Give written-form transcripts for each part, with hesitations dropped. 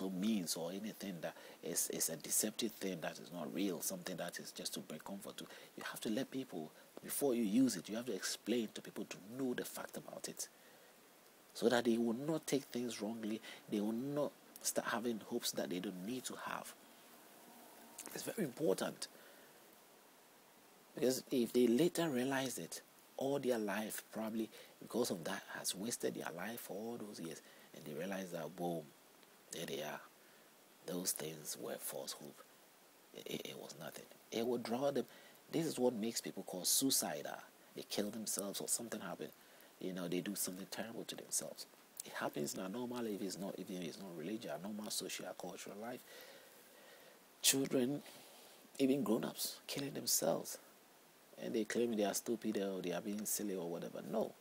also means, or anything that is a deceptive thing that is not real, something that is just to bring comfort to. You have to let people, before you use it, you have to explain to people to know the fact about it, so that they will not take things wrongly. They will not start having hopes that they don't need to have. It's very important, because if they later realize it, all their life probably because of that has wasted their life for all those years, and they realize that boom, there they are, those things were false hope. It was nothing. It will draw them. This is what makes people call suicidal. They kill themselves or something happened. They do something terrible to themselves. It happens in a normal life. Even if it's not religious, a normal social cultural life. Children, even grown-ups, killing themselves. And they claim they are stupid or they are being silly or whatever. No.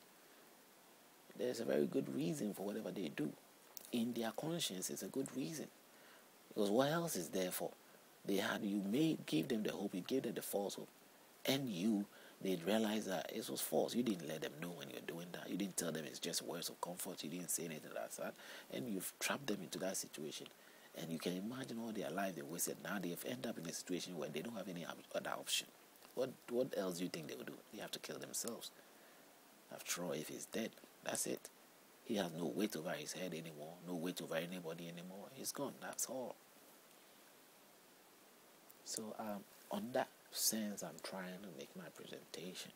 There's a very good reason for whatever they do. In their conscience, it's a good reason. Because what else is there for? You may give them the hope, you gave them the false hope. And they'd realize that it was false. You didn't let them know when you're doing that. You didn't tell them it's just words of comfort. You didn't say anything like that. And you've trapped them into that situation. And you can imagine all their life they wasted. Now they've ended up in a situation where they don't have any other option. What else do you think they will do? They have to kill themselves. After all, if he's dead, that's it. He has no weight over his head anymore, no weight over anybody anymore. He's gone, that's all. So on that sense, I'm trying to make my presentation.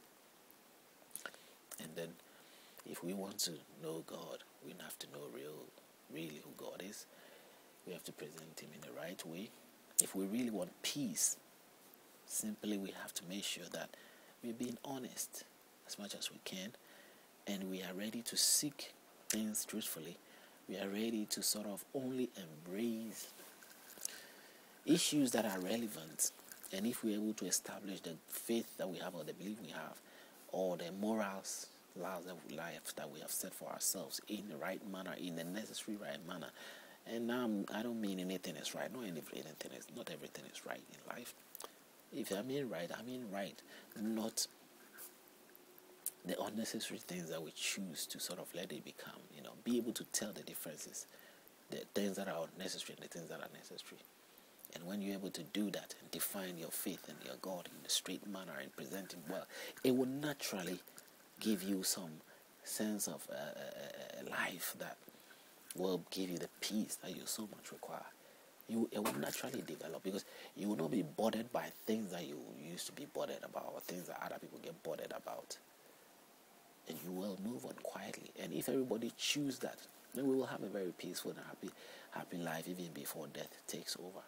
And then if we want to know God, we have to know really who God is. We have to present him in the right way. If we really want peace, simply we have to make sure that we're being honest as much as we can, and we are ready to seek things truthfully. We are ready to sort of only embrace issues that are relevant. And if we're able to establish the faith that we have, or the belief we have, or the morals, laws of life that we have set for ourselves in the right manner, in the necessary right manner. And I don't mean anything is right. Not everything is right in life. If I mean right, not the unnecessary things that we choose to sort of let it become. Be able to tell the differences, the things that are unnecessary and the things that are necessary. And when you're able to do that and define your faith and your God in a straight manner and present him well, it will naturally give you some sense of a life that will give you the peace that you so much require. It will naturally develop, because you will not be bothered by things that you used to be bothered about, or things that other people get bothered about. And you will move on quietly. And if everybody choose that, then we will have a very peaceful and happy life even before death takes over.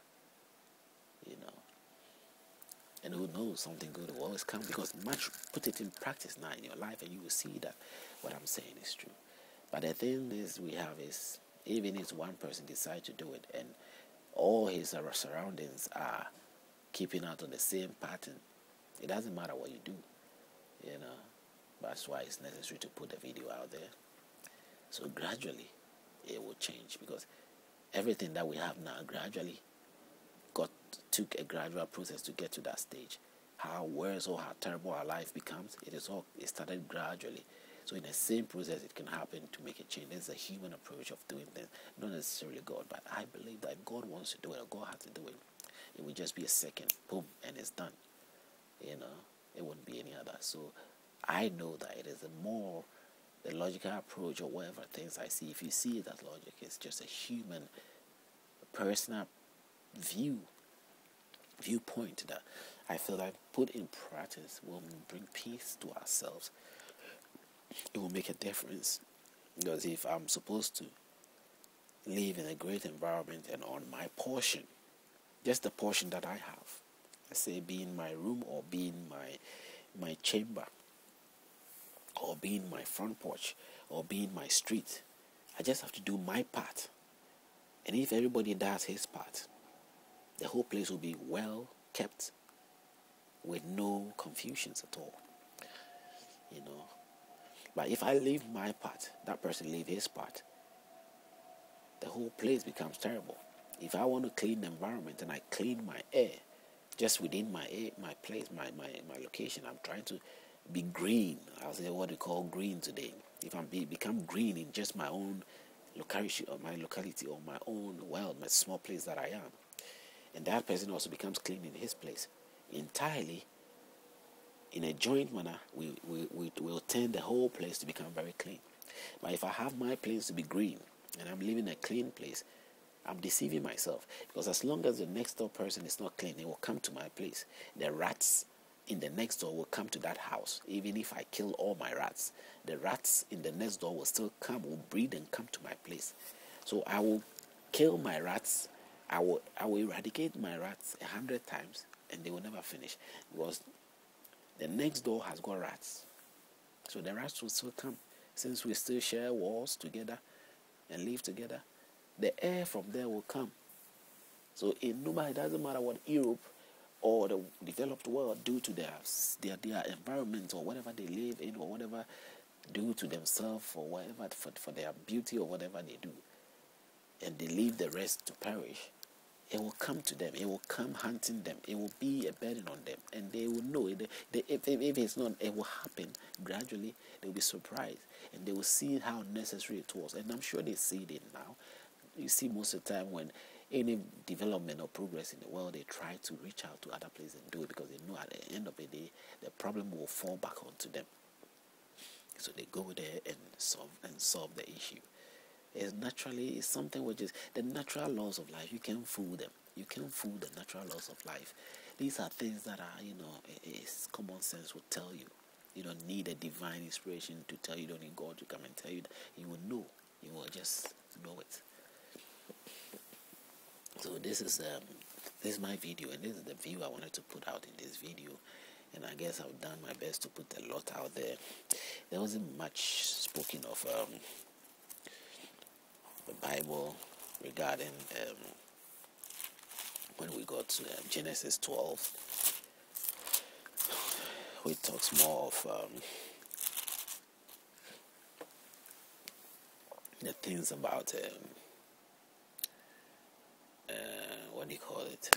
And who knows, something good will always come, because put it in practice now in your life, and you will see that what I'm saying is true. But the thing we have is, even if one person decides to do it, and all his surroundings are keeping out on the same pattern, it doesn't matter what you do. That's why it's necessary to put the video out there. So gradually it will change, because everything that we have now gradually took a gradual process to get to that stage. How worse or how terrible our life becomes, it started gradually. So in the same process, it can happen to make a change. There's a human approach of doing things, not necessarily God, but I believe that if God wants to do it, or God has to do it, it will just be a second, boom, and it's done. It wouldn't be any other. So I know that it is the logical approach, or whatever things I see. If you see it as logic, it's just a human, personal viewpoint that I feel that put in practice will bring peace to ourselves. It will make a difference. Because if I'm supposed to live in a great environment, and on my portion, just the portion that I have, let's say be in my room, or be in my chamber, or be in my front porch, or be in my street, I just have to do my part. And if everybody does his part, the whole place will be well kept, with no confusions at all. But if I leave my part, that person leave his part, the whole place becomes terrible. If I want to clean the environment, and I clean my air, just within my place, my location, I'm trying to be green. I'll say what we call green today. If I become green in just my own locality or my own world, my small place that I am. And that person also becomes clean in his place. Entirely, in a joint manner, we will turn the whole place to become very clean. But if I have my place to be green and I'm living a clean place, I'm deceiving myself. Because as long as the next door person is not clean, they will come to my place. The rats in the next door will come to that house. Even if I kill all my rats, the rats in the next door will still come, will breed and come to my place. So I will kill my rats. I will eradicate my rats 100 times and they will never finish. Because the next door has got rats. So the rats will still come. Since we still share walls together and live together, the air from there will come. So it doesn't matter what Europe or the developed world do to their environment or whatever they live in or whatever do to themselves or whatever for their beauty or whatever they do, and they leave the rest to perish. It will come to them. It will come hunting them. It will be a burden on them. And they will know. If it's not, it will happen gradually. They will be surprised. And they will see how necessary it was. And I'm sure they see it now. You see most of the time when any development or progress in the world, they try to reach out to other places and do it because they know at the end of the day, the problem will fall back onto them. So they go there and solve the issue. It's something which is the natural laws of life. You can't fool them. You can't fool the natural laws of life. These are things that are, it's common sense will tell you. You don't need a divine inspiration to tell you. You don't need God to come and tell you that. You will know. You will just know it. So this is my video, and this is the view I wanted to put out in this video. And I guess I've done my best to put a lot out there. There wasn't much spoken of the Bible regarding when we got to Genesis 12, which talks more of the things about what do you call it?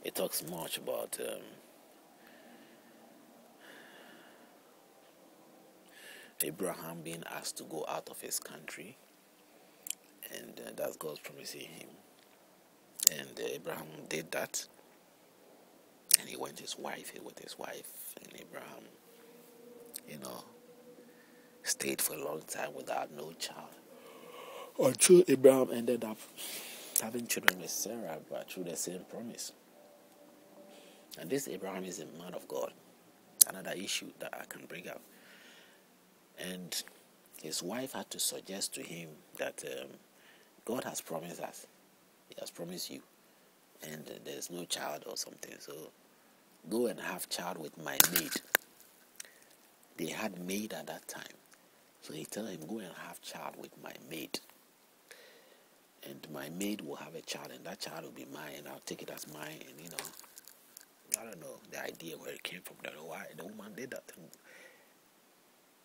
It talks much about Abraham being asked to go out of his country, and that's God's promising him. And Abraham did that, and he went with his wife, and Abraham, stayed for a long time without no child. Until Abraham ended up having children with Sarah, but through the same promise. And this Abraham is a man of God. Another issue that I can bring up. And his wife had to suggest to him that God has promised us. He has promised you. And there's no child or something. So go and have child with my maid. They had maid at that time. So he told him, go and have child with my maid. And my maid will have a child, and that child will be mine, and I'll take it as mine. And I don't know the idea where it came from, that why the woman did that. And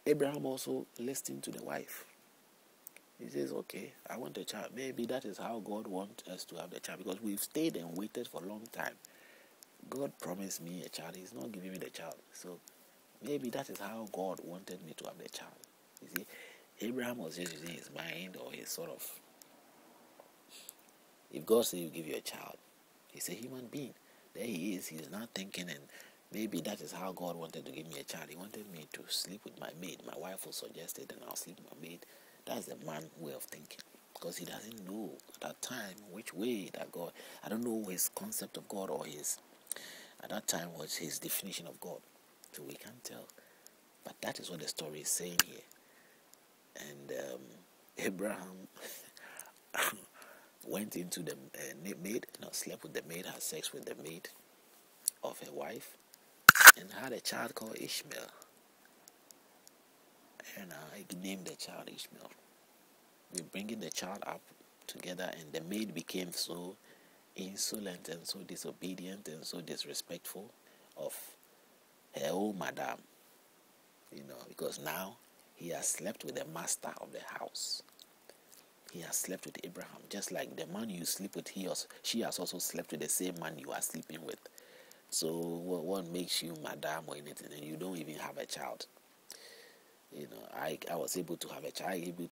Abraham also listened to the wife. He says, okay, I want a child. Maybe that is how God wants us to have the child, because we've stayed and waited for a long time. God promised me a child. He's not giving me the child. So maybe that is how God wanted me to have the child. You see, Abraham was just using his mind or his sort of... If God says He'll give you a child, He's a human being. There he is. He's not thinking, and maybe that is how God wanted to give me a child. He wanted me to sleep with my maid. My wife will suggest it, and I'll sleep with my maid. That's the man way of thinking, because he doesn't know at that time which way that God... I don't know his concept of God, or at that time was his definition of God. So we can't tell. But that is what the story is saying here. And Abraham went into the maid, slept with the maid, had sex with the maid of her wife, and had a child called Ishmael. And I named the child Ishmael. We're bringing the child up together, and the maid became so insolent and so disobedient and so disrespectful of her own madam, because now he has slept with the master of the house. He has slept with Abraham, just like the man you sleep with, she has also slept with the same man you are sleeping with. So what makes you madam or anything, and you don't even have a child? I was able to have a child, able